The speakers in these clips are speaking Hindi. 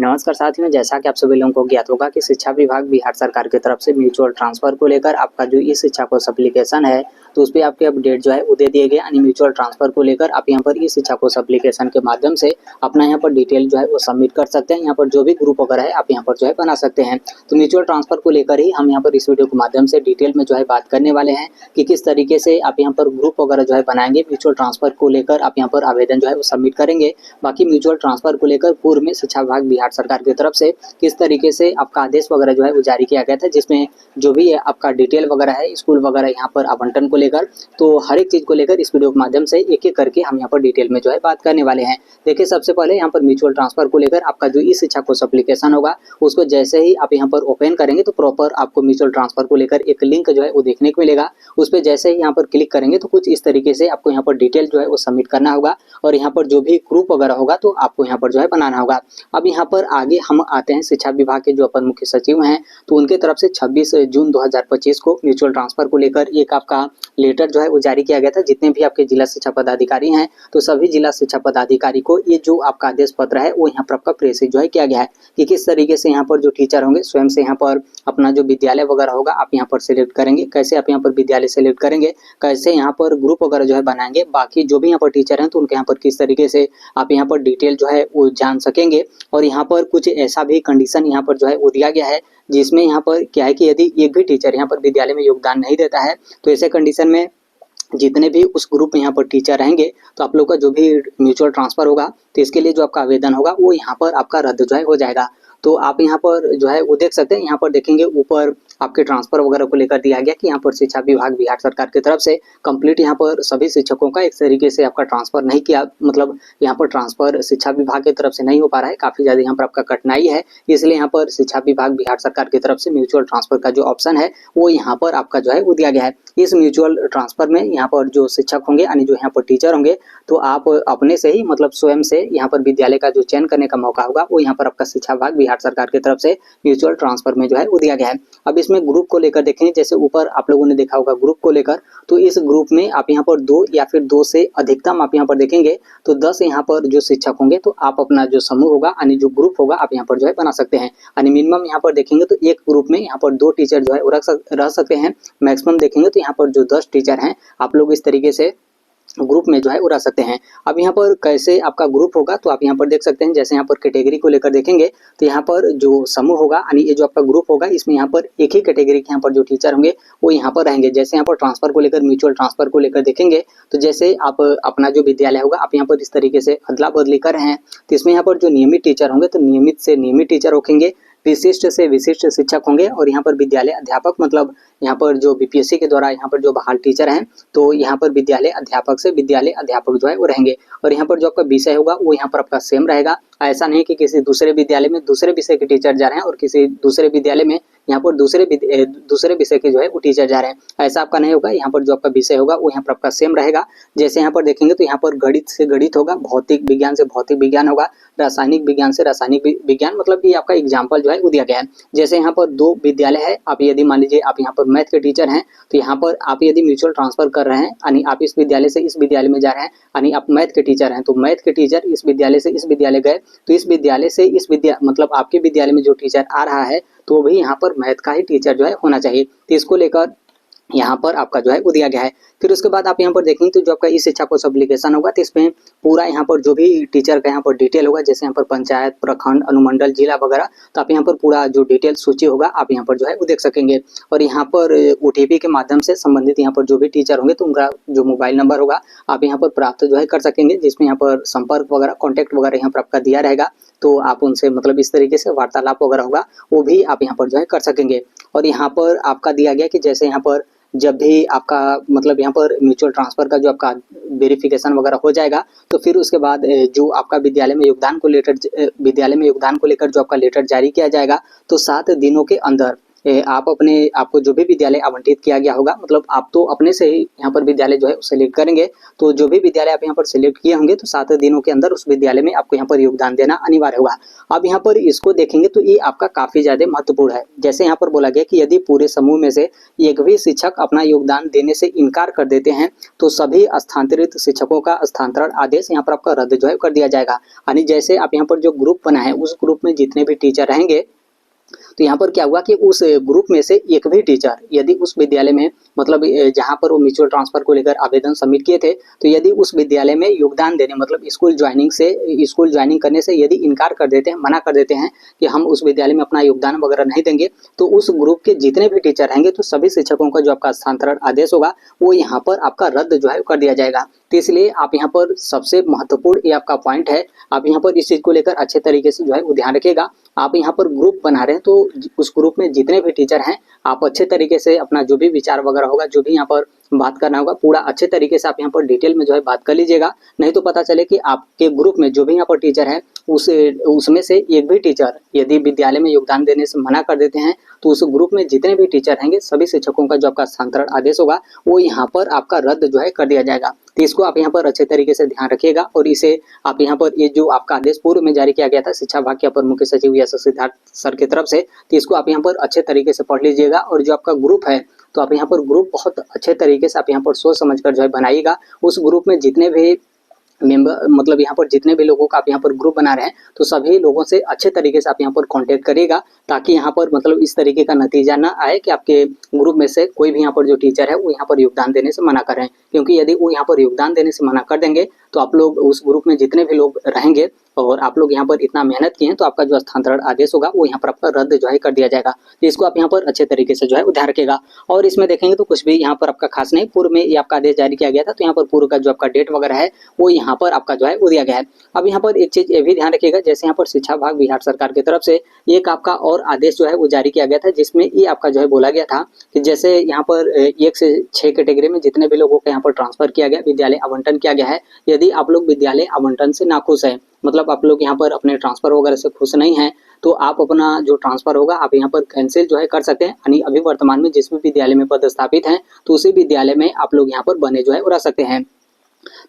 नमस्कार साथियों, जैसा कि आप सभी लोगों को ज्ञात होगा कि शिक्षा विभाग बिहार सरकार की तरफ से म्यूचुअल ट्रांसफर को लेकर आपका जो ई शिक्षा कोष एप्लीकेशन है तो उस पर आपके अपडेट जो है वो दे दिए गए। यानी म्यूचुअल ट्रांसफर को लेकर आप यहाँ पर ई शिक्षा कोष एप्लीकेशन के माध्यम से अपना यहाँ पर डिटेल जो है वो सबमिट कर सकते हैं। यहाँ पर जो भी ग्रुप वगैरह है आप यहाँ पर जो है बना सकते हैं। तो म्यूचुअल ट्रांसफर को लेकर ही हम यहाँ पर इस वीडियो के माध्यम से डिटेल में जो है बात करने वाले हैं कि किस तरीके से आप यहाँ पर ग्रुप वगैरह जो है बनाएंगे। म्यूचुअल ट्रांसफर को लेकर आप यहाँ पर आवेदन जो है वो सबमिट करेंगे। बाकी म्यूचुअल ट्रांसफर को लेकर पूर्व में शिक्षा विभाग बिहार सरकार की तरफ से किस तरीके से आपका आदेश वगैरह जो है वो जारी किया गया था, जिसमें जो भी आपका डिटेल वगैरह है स्कूल वगैरह यहाँ पर आवंटन को लेकर, तो हर एक चीज को लेकर इस वीडियो के माध्यम से एक एक करके हम यहाँ पर डिटेल में जो है बात करने वाले हैं। देखिए, सबसे पहले यहाँ पर म्यूचुअल ट्रांसफर को लेकर आपका जो ई शिक्षा कोष एप्लीकेशन होगा उसको जैसे ही आप यहाँ पर ओपन करेंगे तो प्रॉपर आपको म्यूचुअल ट्रांसफर को लेकर एक लिंक जो है वो देखने को मिलेगा। उस पर जैसे ही यहाँ पर क्लिक करेंगे तो कुछ इस तरीके से आपको यहाँ पर डिटेल जो है वो सबमिट करना होगा और यहाँ पर जो भी ग्रुप वगैरह होगा तो आपको यहाँ पर जो है बनाना होगा। अब यहाँ पर आगे हम आते हैं शिक्षा विभाग के जो अपर मुख्य सचिव हैं, तो उनके तरफ से 26 जून 2025 को म्यूचुअल ट्रांसफर को लेकर एक आपका लेटर जो है वो जारी किया गया था। जितने भी आपके जिला शिक्षा पदाधिकारी हैं तो सभी जिला शिक्षा पदाधिकारी को ये जो आपका आदेश पत्र है वो यहाँ पर आपका प्रेषित जो है किया गया है कि किस तरीके से यहाँ पर जो टीचर होंगे स्वयं से यहाँ पर अपना जो विद्यालय वगैरह होगा आप यहाँ पर सिलेक्ट करेंगे, कैसे आप यहाँ पर विद्यालय सिलेक्ट करेंगे, कैसे यहाँ पर ग्रुप वगैरह जो है बनाएंगे, बाकी जो भी यहाँ पर टीचर हैं तो उनके यहाँ पर किस तरीके से आप यहाँ पर डिटेल जो है वो जान सकेंगे। और यहाँ पर कुछ ऐसा भी कंडीशन यहाँ पर जो है वो दिया गया है जिसमें यहाँ पर क्या है कि यदि एक भी टीचर यहाँ पर विद्यालय में योगदान नहीं देता है तो ऐसे कंडीशन में जितने भी उस ग्रुप में यहाँ पर टीचर रहेंगे तो आप लोग का जो भी म्यूचुअल ट्रांसफर होगा तो इसके लिए जो आपका आवेदन होगा वो यहाँ पर आपका रद्द जो है हो जाएगा। तो आप यहाँ पर जो है वो देख सकते हैं, यहाँ पर देखेंगे ऊपर आपके ट्रांसफर वगैरह को लेकर दिया गया कि यहाँ पर शिक्षा विभाग बिहार सरकार की तरफ से कंप्लीट यहाँ पर सभी शिक्षकों का एक तरीके से आपका ट्रांसफर नहीं किया, मतलब यहाँ पर ट्रांसफर शिक्षा विभाग की तरफ से नहीं हो पा रहा है, काफी ज्यादा यहाँ पर आपका कठिनाई है। इसलिए यहाँ पर शिक्षा विभाग बिहार सरकार की तरफ से म्यूचुअल ट्रांसफर का जो ऑप्शन है वो यहाँ पर आपका जो है वो दिया गया है। इस म्यूचुअल ट्रांसफर में यहाँ पर जो शिक्षक होंगे यानी जो यहाँ पर टीचर होंगे तो आप अपने से ही मतलब स्वयं से यहाँ पर विद्यालय का जो चयन करने का मौका होगा वो यहाँ पर आपका शिक्षा विभाग बिहार सरकार की तरफ से म्यूचुअल ट्रांसफर में जो है वो दिया गया है। अब इसमें ग्रुप को लेकर देखेंगे, जैसे ऊपर आप लोगों ने देखा होगा ग्रुप को लेकर, तो इस ग्रुप में आप यहाँ पर 2 या फिर 2 से अधिकतम आप यहाँ पर देखेंगे तो 10 यहाँ पर जो शिक्षक होंगे तो आप अपना जो समूह होगा यानी जो ग्रुप होगा आप यहाँ पर जो है बना सकते हैं। यानी मिनिमम यहाँ पर देखेंगे तो एक ग्रुप में यहाँ पर 2 टीचर जो है रह सकते हैं। मैक्सिमम देखेंगे तो यहाँ पर जो 10 टीचर हैं आप लोग इस तरीके से ग्रुप में जो है उड़ा सकते हैं। अब यहाँ पर कैसे आपका ग्रुप होगा तो आप यहाँ पर देख सकते हैं, जैसे यहाँ पर कैटेगरी को लेकर देखेंगे तो यहाँ पर जो समूह होगा यानी ये जो आपका ग्रुप होगा इसमें यहाँ पर एक ही कैटेगरी के यहाँ पर जो टीचर होंगे वो यहाँ पर रहेंगे। जैसे यहाँ पर ट्रांसफर को लेकर म्यूचुअल ट्रांसफर को लेकर देखेंगे तो जैसे आप अपना जो विद्यालय होगा आप यहाँ पर इस तरीके से अदला बदली कर रहे हैं तो इसमें यहाँ पर जो नियमित टीचर होंगे तो नियमित से नियमित टीचर रखेंगे, विशिष्ट से विशिष्ट शिक्षक होंगे और यहाँ पर विद्यालय अध्यापक मतलब यहाँ पर जो बीपीएससी के द्वारा यहाँ पर जो बहाल टीचर हैं तो यहाँ पर विद्यालय अध्यापक से विद्यालय अध्यापक जो है वो रहेंगे। और यहाँ पर जो आपका विषय होगा वो यहाँ पर आपका सेम रहेगा। ऐसा नहीं कि किसी दूसरे विद्यालय में दूसरे विषय के टीचर जा रहे हैं और किसी दूसरे विद्यालय में यहाँ पर दूसरे विषय के जो है वो टीचर जा रहे हैं, ऐसा आपका नहीं होगा। यहाँ पर जो आपका विषय होगा वो यहाँ पर आपका सेम रहेगा। जैसे यहाँ पर देखेंगे तो यहाँ पर गणित से गणित होगा, भौतिक विज्ञान से भौतिक विज्ञान होगा, रासायनिक विज्ञान से रासायनिक विज्ञान, मतलब ये आपका एग्जाम्पल जो है वो दिया गया है। जैसे यहाँ पर 2 विद्यालय है, आप यदि मान लीजिए आप यहाँ पर मैथ के टीचर हैं तो यहाँ पर आप यदि म्यूचुअल ट्रांसफर कर रहे हैं यानी आप इस विद्यालय से इस विद्यालय में जा रहे हैं यानी आप मैथ के टीचर हैं तो मैथ के टीचर इस विद्यालय से इस विद्यालय गए तो इस विद्यालय से इस मतलब आपके विद्यालय में जो टीचर आ रहा है तो भी यहाँ पर मैथ का ही टीचर जो है होना चाहिए। तो इसको लेकर यहाँ पर आपका जो है वो दिया गया है। फिर उसके बाद आप यहाँ पर देखेंगे तो जो आपका ई शिक्षा कोष एप्लीकेशन होगा तो इसमें पूरा यहाँ पर जो भी टीचर का यहाँ पर डिटेल होगा, जैसे यहाँ पर पंचायत, प्रखंड, अनुमंडल, जिला वगैरह, तो आप यहाँ पर पूरा जो डिटेल सूची होगा आप यहाँ पर जो है वो देख सकेंगे। और यहाँ पर OTP के माध्यम से संबंधित यहाँ पर जो भी टीचर होंगे तो उनका जो मोबाइल नंबर होगा आप यहाँ पर प्राप्त जो है कर सकेंगे, जिसमें यहाँ पर संपर्क वगैरह कॉन्टैक्ट वगैरह यहाँ पर आपका दिया रहेगा तो आप उनसे मतलब इस तरीके से वार्तालाप वगैरह होगा वो भी आप यहाँ पर जो है कर सकेंगे। और यहाँ पर आपका दिया गया कि जैसे यहाँ पर जब भी आपका मतलब यहाँ पर म्यूचुअल ट्रांसफर का जो आपका वेरिफिकेशन वगैरह हो जाएगा तो फिर उसके बाद जो आपका विद्यालय में योगदान को लेकर जो आपका लेटर जारी किया जाएगा तो 7 दिनों के अंदर आप अपने आपको जो भी विद्यालय आवंटित किया गया होगा, मतलब आप तो अपने से ही यहाँ पर विद्यालय जो है सेलेक्ट करेंगे। तो जो भी विद्यालय आप यहाँ पर सेलेक्ट किए होंगे तो 7 दिनों के अंदर उस विद्यालय में आपको यहाँ पर योगदान देना अनिवार्य होगा। अब यहाँ पर इसको देखेंगे तो ये आपका काफी ज्यादा महत्वपूर्ण है। जैसे यहाँ पर बोला गया कि यदि पूरे समूह में से एक भी शिक्षक अपना योगदान देने से इनकार कर देते हैं तो सभी स्थानांतरित शिक्षकों का स्थानांतरण आदेश यहाँ पर आपका रद्द जो है कर दिया जाएगा। यानी जैसे आप यहाँ पर जो ग्रुप बना है उस ग्रुप में जितने भी टीचर रहेंगे तो यहाँ पर क्या हुआ कि उस ग्रुप में से एक भी टीचर यदि उस विद्यालय में मतलब जहाँ पर वो म्यूचुअल ट्रांसफर को लेकर आवेदन सबमिट किए थे तो यदि उस विद्यालय में योगदान देने मतलब स्कूल ज्वाइनिंग करने से यदि इनकार कर देते हैं, मना कर देते हैं कि हम उस विद्यालय में अपना योगदान वगैरह नहीं देंगे, तो उस ग्रुप के जितने भी टीचर रहेंगे तो सभी शिक्षकों का जो आपका स्थानांतरण आदेश होगा वो यहाँ पर आपका रद्द जो है कर दिया जाएगा। तो इसलिए आप यहाँ पर सबसे महत्वपूर्ण ये आपका पॉइंट है, आप यहाँ पर इस चीज को लेकर अच्छे तरीके से जो है वो ध्यान रखिएगा। आप यहाँ पर ग्रुप बना रहे हैं तो उस ग्रुप में जितने भी टीचर हैं आप अच्छे तरीके से अपना जो भी विचार वगैरह होगा, जो भी यहाँ पर बात करना होगा, पूरा अच्छे तरीके से आप यहाँ पर डिटेल में जो है बात कर लीजिएगा। नहीं तो पता चले कि आपके ग्रुप में जो भी यहाँ पर टीचर है उसमें से एक भी टीचर यदि विद्यालय में योगदान देने से मना कर देते हैं तो उस ग्रुप में जितने भी टीचर रहेंगे सभी शिक्षकों का जो आपका स्थानांतरण आदेश होगा वो यहाँ पर आपका रद्द जो है कर दिया जाएगा। तो इसको आप यहाँ पर अच्छे तरीके से ध्यान रखिएगा और इसे आप यहाँ पर ये जो आपका आदेश पूर्व में जारी किया गया था शिक्षा विभाग के अपर मुख्य सचिव एस सिद्धार्थ सर की तरफ से, तो इसको आप यहाँ पर अच्छे तरीके से पढ़ लीजिएगा। और जो आपका ग्रुप है तो आप यहाँ पर ग्रुप बहुत अच्छे तरीके से आप यहाँ पर सोच समझ कर जो है बनाइएगा। उस ग्रुप में जितने भी मेंबर मतलब यहाँ पर जितने भी लोगों का आप यहाँ पर ग्रुप बना रहे हैं तो सभी लोगों से अच्छे तरीके से आप यहाँ पर कांटेक्ट करिएगा ताकि यहाँ पर मतलब इस तरीके का नतीजा ना आए कि आपके ग्रुप में से कोई भी यहाँ पर जो टीचर है वो यहाँ पर योगदान देने से मना कर रहे हैं। क्योंकि यदि वो यहाँ पर योगदान देने से मना कर देंगे तो आप लोग उस ग्रुप में जितने भी लोग रहेंगे और आप लोग यहाँ पर इतना मेहनत किए हैं तो आपका जो स्थानांतरण आदेश होगा वो यहाँ पर आपका रद्द जो है कर दिया जाएगा। तो इसको आप यहाँ पर अच्छे तरीके से जो है ध्यान रखिएगा। और इसमें देखेंगे तो कुछ भी यहाँ पर आपका खास नहीं, पूर्व में ये आपका आदेश जारी किया गया था तो यहाँ पर पूर्व का जो आपका डेट वगैरह है वो यहाँ पर आपका जो है वो दिया गया है। अब यहाँ पर एक चीज ये भी ध्यान रखिएगा, जैसे यहाँ पर शिक्षा विभाग बिहार सरकार की तरफ से एक आपका और आदेश जो है वो जारी किया गया था जिसमें ये आपका जो है बोला गया था कि जैसे यहाँ पर 1 से 6 कैटेगरी में जितने भी लोगों को यहाँ पर ट्रांसफर किया गया, विद्यालय आवंटन किया गया है, यदि आप लोग विद्यालय आवंटन से नाखुश है, मतलब आप लोग यहाँ पर अपने ट्रांसफर वगैरह से खुश नहीं हैं, तो आप अपना जो ट्रांसफर होगा आप यहाँ पर कैंसिल जो है कर सकते हैं। यानी अभी वर्तमान में जिस भी विद्यालय में पदस्थापित हैं तो उसी विद्यालय में आप लोग यहाँ पर बने जो है रह सकते हैं।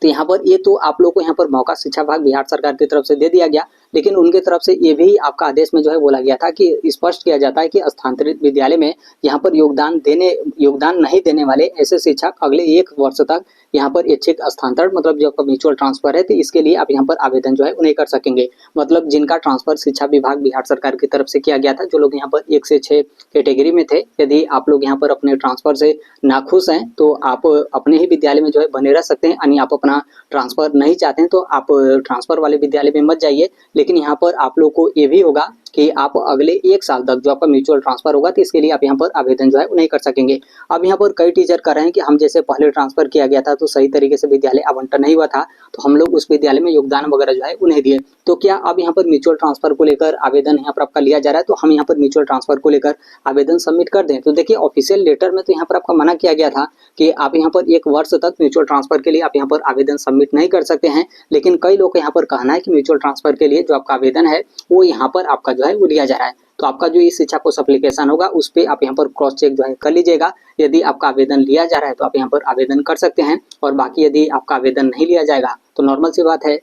तो यहाँ पर ये तो आप लोग को यहाँ पर मौका शिक्षा विभाग बिहार सरकार की तरफ से दे दिया गया, लेकिन उनके तरफ से ये भी आपका आदेश में जो है बोला गया था कि स्पष्ट किया जाता है कि स्थानांतरित विद्यालय में यहाँ पर योगदान नहीं देने वाले ऐसे शिक्षक अगले 1 वर्ष तक यहाँ पर ऐच्छिक स्थानांतरण मतलब जो आपका म्यूचुअल ट्रांसफर है तो इसके लिए आप यहाँ पर आवेदन जो है उन्हें कर सकेंगे। मतलब जिनका ट्रांसफर शिक्षा विभाग बिहार सरकार की तरफ से किया गया था, जो लोग यहाँ पर 1 से 6 कैटेगरी में थे, यदि आप लोग यहाँ पर अपने ट्रांसफर से नाखुश हैं तो आप अपने ही विद्यालय में जो है बने रह सकते हैं। यानी आप अपना ट्रांसफर नहीं चाहते हैं तो आप ट्रांसफर वाले विद्यालय में मत जाइए, लेकिन यहाँ पर आप लोग को ये भी होगा कि आप अगले 1 साल तक जो आपका म्यूचुअल ट्रांसफर होगा तो इसके लिए आप यहाँ पर आवेदन जो है नहीं कर सकेंगे। अब यहाँ पर कई टीचर कह रहे हैं कि हम जैसे पहले ट्रांसफर किया गया था तो सही तरीके से विद्यालय आवंटन नहीं हुआ था तो हम लोग उस विद्यालय में योगदान वगैरह जो है उन्हें दिए, तो क्या अब यहाँ पर म्यूचुअल ट्रांसफर को लेकर आवेदन यहाँ पर आपका लिया जा रहा है तो हम यहाँ पर म्यूचुअल ट्रांसफर को लेकर आवेदन सबमिट कर दें? तो देखिए ऑफिशियल लेटर में तो यहाँ पर आपका मना किया गया था कि आप यहाँ पर 1 वर्ष तक म्यूचुअल ट्रांसफर के लिए आप यहाँ पर आवेदन सबमिट नहीं कर सकते हैं, लेकिन कई लोग यहाँ पर कहना है कि म्यूचुअल ट्रांसफर के लिए जो आपका आवेदन है वो यहाँ पर आपका जो है वो लिया जा रहा है। तो आपका जो इस शिक्षा कोष एप्लीकेशन होगा उस पर आप यहाँ पर क्रॉस चेक जो है कर लीजिएगा। यदि आपका आवेदन लिया जा रहा है तो आप यहाँ पर आवेदन कर सकते हैं, और बाकी यदि आपका आवेदन नहीं लिया जाएगा तो नॉर्मल सी बात है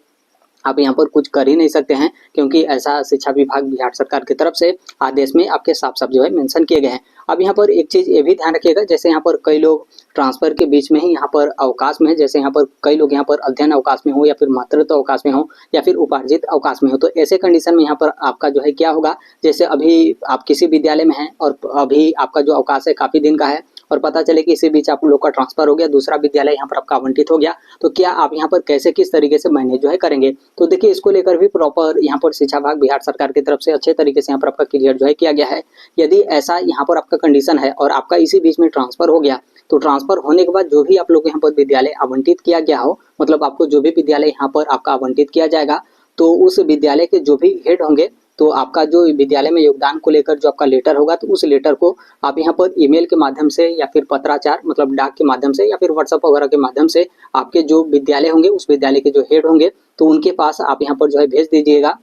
आप यहाँ पर कुछ कर ही नहीं सकते हैं, क्योंकि ऐसा शिक्षा विभाग बिहार सरकार की तरफ से आदेश में आपके साफ साफ जो है मेंशन किए गए हैं। अब यहाँ पर एक चीज ये भी ध्यान रखिएगा, जैसे यहाँ पर कई लोग ट्रांसफर के बीच में ही यहाँ पर अवकाश में है, जैसे यहाँ पर कई लोग यहाँ पर अध्ययन अवकाश में हो या फिर मातृत्व अवकाश में हो या फिर उपार्जित अवकाश में हो, तो ऐसे कंडीशन में यहाँ पर आपका जो है क्या होगा, जैसे अभी आप किसी विद्यालय में हैं और अभी आपका जो अवकाश है काफी दिन का है और पता चले कि इसी बीच आप लोग का ट्रांसफर हो गया, दूसरा विद्यालय यहाँ पर आपका आवंटित हो गया, तो क्या आप यहाँ पर कैसे किस तरीके से मैनेज जो है करेंगे? तो देखिए इसको लेकर भी प्रॉपर यहाँ पर शिक्षा विभाग बिहार सरकार की तरफ से अच्छे तरीके से यहाँ पर आपका क्लियर जो है किया गया है। यदि ऐसा यहाँ पर आपका कंडीशन है और आपका इसी बीच में ट्रांसफर हो गया, तो ट्रांसफर होने के बाद जो भी आप लोग यहाँ पर विद्यालय आवंटित किया गया हो, मतलब आपको जो भी विद्यालय यहाँ पर आपका आवंटित किया जाएगा, तो उस विद्यालय के जो भी हेड होंगे, तो आपका जो विद्यालय में योगदान को लेकर जो आपका लेटर होगा, तो उस लेटर को आप यहाँ पर ईमेल के माध्यम से या फिर पत्राचार मतलब डाक के माध्यम से या फिर व्हाट्सएप वगैरह के माध्यम से आपके जो विद्यालय होंगे उस विद्यालय के जो हेड होंगे तो उनके पास आप यहाँ पर जो है भेज दीजिएगा।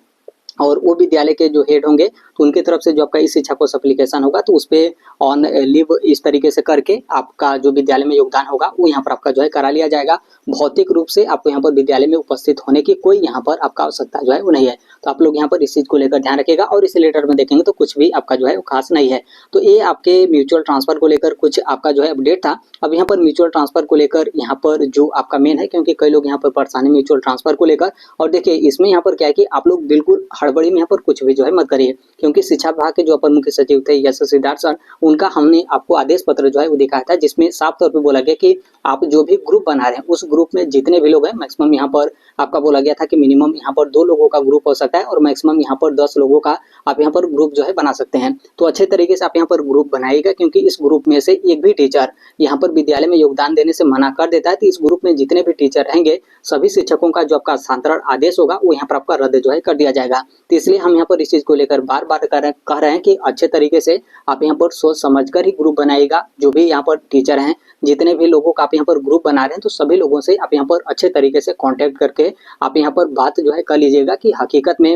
और वो विद्यालय के जो हेड होंगे तो उनकी तरफ से जो आपका इस शिक्षा कोष एप्लीकेशन होगा तो उस पर ऑन लीव इस तरीके से करके आपका जो विद्यालय में योगदान होगा वो यहाँ पर आपका जो है करा लिया जाएगा। भौतिक रूप से आपको यहाँ पर विद्यालय में उपस्थित होने की कोई यहाँ पर आपका आवश्यकता जो है वो नहीं है। तो आप लोग यहाँ पर इस चीज़ को लेकर ध्यान रखिएगा और इस लेटर में देखेंगे तो कुछ भी आपका जो है वो खास नहीं है। तो ये आपके म्यूचुअल ट्रांसफर को लेकर कुछ आपका जो है अपडेट था। अब यहाँ पर म्यूचुअल ट्रांसफर को लेकर यहाँ पर जो आपका मेन है, क्योंकि कई लोग यहाँ पर परेशान है म्यूचुअल ट्रांसफर को लेकर। और देखिए इसमें यहाँ पर क्या है कि आप लोग बिल्कुल हड़बड़ी में यहाँ पर कुछ भी जो है मत करिए, क्योंकि शिक्षा विभाग के जो अपर मुख्य सचिव थे यश सिद्धार्थ सर, उनका हमने आपको आदेश पत्र जो है वो दिखाया था, जिसमें साफ तौर पे बोला गया कि आप जो भी ग्रुप बना रहे हैं उस ग्रुप में जितने भी लोग हैं मैक्सिमम यहाँ पर आपका बोला गया था कि मिनिमम यहाँ पर 2 लोगों का ग्रुप हो सकता है और मैक्सिमम यहाँ पर 10 लोगों का आप यहाँ पर ग्रुप जो है बना सकते हैं। तो अच्छे तरीके से आप यहाँ पर ग्रुप बनाइएगा, क्योंकि इस ग्रुप में से एक भी टीचर यहाँ पर विद्यालय में योगदान देने से मना कर देता है तो इस ग्रुप में जितने भी टीचर रहेंगे सभी शिक्षकों का जो आपका स्थानांतरण आदेश होगा वो यहाँ पर आपका रद्द जो है कर दिया जाएगा। तो इसलिए हम यहाँ पर इस चीज को लेकर बार बार कह रहे हैं कि अच्छे तरीके से आप यहाँ पर सोच समझकर ही ग्रुप बनाइएगा। जो भी यहाँ पर टीचर हैं, जितने भी लोगों का आप यहाँ पर ग्रुप बना रहे हैं, तो सभी लोगों से आप यहाँ पर अच्छे तरीके से कांटेक्ट करके आप यहाँ पर बात जो है कर लीजिएगा कि हकीकत में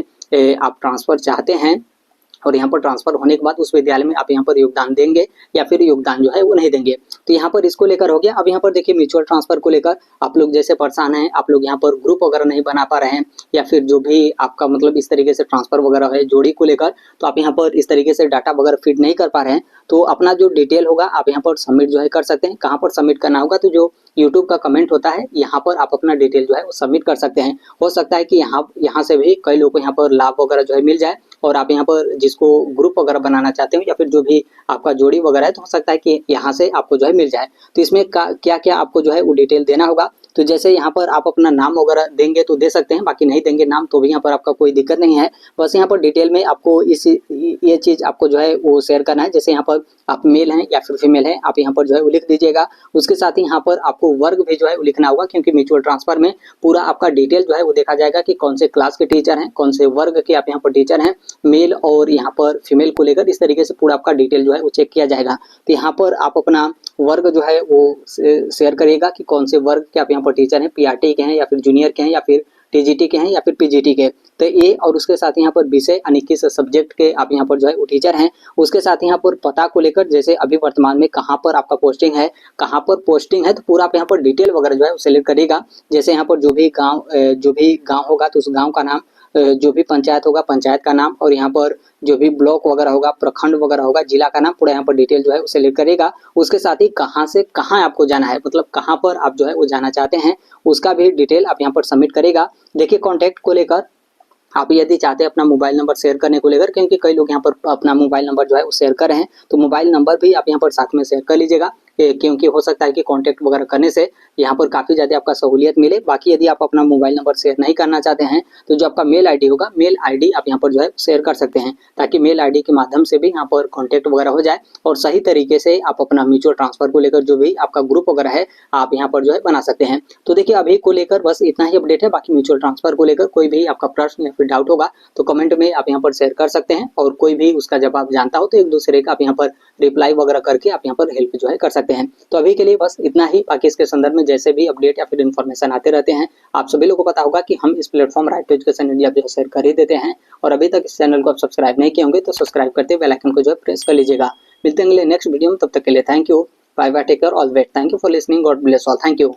आप ट्रांसफर चाहते हैं और यहाँ पर ट्रांसफर होने के बाद उस विद्यालय में आप यहाँ पर योगदान देंगे या फिर योगदान जो है वो नहीं देंगे। तो यहाँ पर इसको लेकर हो गया। अब यहाँ पर देखिए म्यूचुअल ट्रांसफर को लेकर आप लोग जैसे परेशान हैं, आप लोग यहाँ पर ग्रुप वगैरह नहीं बना पा रहे हैं या फिर जो भी आपका मतलब इस तरीके से ट्रांसफर वगैरह है जोड़ी को लेकर, तो आप यहाँ पर इस तरीके से डाटा वगैरह फीड नहीं कर पा रहे हैं, तो अपना जो डिटेल होगा आप यहाँ पर सबमिट जो है कर सकते हैं। कहाँ पर सबमिट करना होगा, तो जो यूट्यूब का कमेंट होता है यहाँ पर आप अपना डिटेल जो है वो सबमिट कर सकते हैं। हो सकता है कि यहाँ से भी कई लोगों को यहाँ पर लाभ वगैरह जो है मिल जाए और आप यहाँ पर जिसको ग्रुप वगैरह बनाना चाहते हो या फिर जो भी आपका जोड़ी वगैरह है तो हो सकता है कि यहाँ से आपको जो है मिल जाए। तो इसमें क्या क्या आपको जो है वो डिटेल देना होगा, तो जैसे यहाँ पर आप अपना नाम वगैरह देंगे तो दे सकते हैं, बाकी नहीं देंगे नाम तो भी यहाँ पर आपका कोई दिक्कत नहीं है। बस यहाँ पर डिटेल में आपको ये चीज़ आपको जो है वो शेयर करना है। जैसे यहाँ पर आप मेल हैं या फिर फीमेल हैं, आप यहाँ पर जो है वो लिख दीजिएगा। उसके साथ ही यहाँ पर आपको वर्ग भी जो है वो लिखना होगा, क्योंकि म्यूचुअल ट्रांसफर में पूरा आपका डिटेल जो है वो देखा जाएगा कि कौन से क्लास के टीचर हैं, कौन से वर्ग के आप यहाँ पर टीचर हैं, मेल और यहाँ पर फीमेल को लेकर इस तरीके से पूरा आपका डिटेल जो है वो चेक किया जाएगा। तो यहाँ पर आप अपना वर्ग जो है वो शेयर करिएगा कि कौन से वर्ग के आप यहाँ पर टीचर हैं, पीआरटी के हैं या फिर जूनियर के हैं या फिर टीजीटी के हैं या फिर पीजीटी के, तो ये और उसके साथ यहाँ पर विषय यानी किस सब्जेक्ट के आप यहाँ पर जो है वो टीचर हैं। उसके साथ यहाँ पर पता को लेकर जैसे अभी वर्तमान में कहाँ पर आपका पोस्टिंग है, कहाँ पर पोस्टिंग है, तो पूरा आप यहाँ पर डिटेल वगैरह जो है वो सिलेक्ट करिएगा। जैसे यहाँ पर जो भी गाँव होगा तो उस गाँव का नाम, जो भी पंचायत होगा पंचायत का नाम, और यहाँ पर जो भी ब्लॉक वगैरह होगा, प्रखंड वगैरह होगा, जिला का नाम, पूरा यहाँ पर डिटेल जो है उसे सिलेक्ट करेगा। उसके साथ ही कहाँ से कहाँ आपको जाना है, मतलब कहाँ पर आप जो है वो जाना चाहते हैं उसका भी डिटेल आप यहाँ पर सबमिट करेगा। देखिए कॉन्टैक्ट को लेकर आप यदि चाहते हैं अपना मोबाइल नंबर शेयर करने को लेकर, क्योंकि कई लोग यहाँ पर अपना मोबाइल नंबर जो है वो शेयर कर रहे हैं, तो मोबाइल नंबर भी आप यहाँ पर साथ में शेयर कर लीजिएगा, क्योंकि हो सकता है कि कांटेक्ट वगैरह करने से यहाँ पर काफ़ी ज़्यादा आपका सहूलियत मिले। बाकी यदि आप अपना मोबाइल नंबर शेयर नहीं करना चाहते हैं तो जो आपका मेल आईडी होगा, मेल आईडी आप यहाँ पर जो है शेयर कर सकते हैं, ताकि मेल आईडी के माध्यम से भी यहाँ पर कांटेक्ट वगैरह हो जाए और सही तरीके से आप अपना म्यूचुअल ट्रांसफर को लेकर जो भी आपका ग्रुप वगैरह है आप यहाँ पर जो है बना सकते हैं। तो देखिए अभी को लेकर बस इतना ही अपडेट है। बाकी म्यूचुअल ट्रांसफर को लेकर कोई भी आपका प्रश्न या फिर डाउट होगा तो कमेंट में आप यहाँ पर शेयर कर सकते हैं, और कोई भी उसका जवाब जानता हो तो एक दूसरे का आप यहाँ पर रिप्लाई वगैरह करके आप यहाँ पर हेल्प जो है कर सकते हैं। तो अभी के लिए बस इतना ही। बाकी इसके संदर्भ में जैसे भी अपडेट या फिर इन्फॉर्मेशन आते रहते हैं, आप सभी लोगों को पता होगा कि हम इस platform right to education India पे शेयर कर ही देते हैं। और अभी तक इस चैनल को आप सब्सक्राइब नहीं किए होंगे तो सब्सक्राइब करते बेल आइकन को जो है प्रेस कर लीजिएगा। मिलते हैं अगले नेक्स्ट वीडियो में, तब तक के लिए thank you, bye bye, take care, all the best, thank you for listening, God bless all, thank you.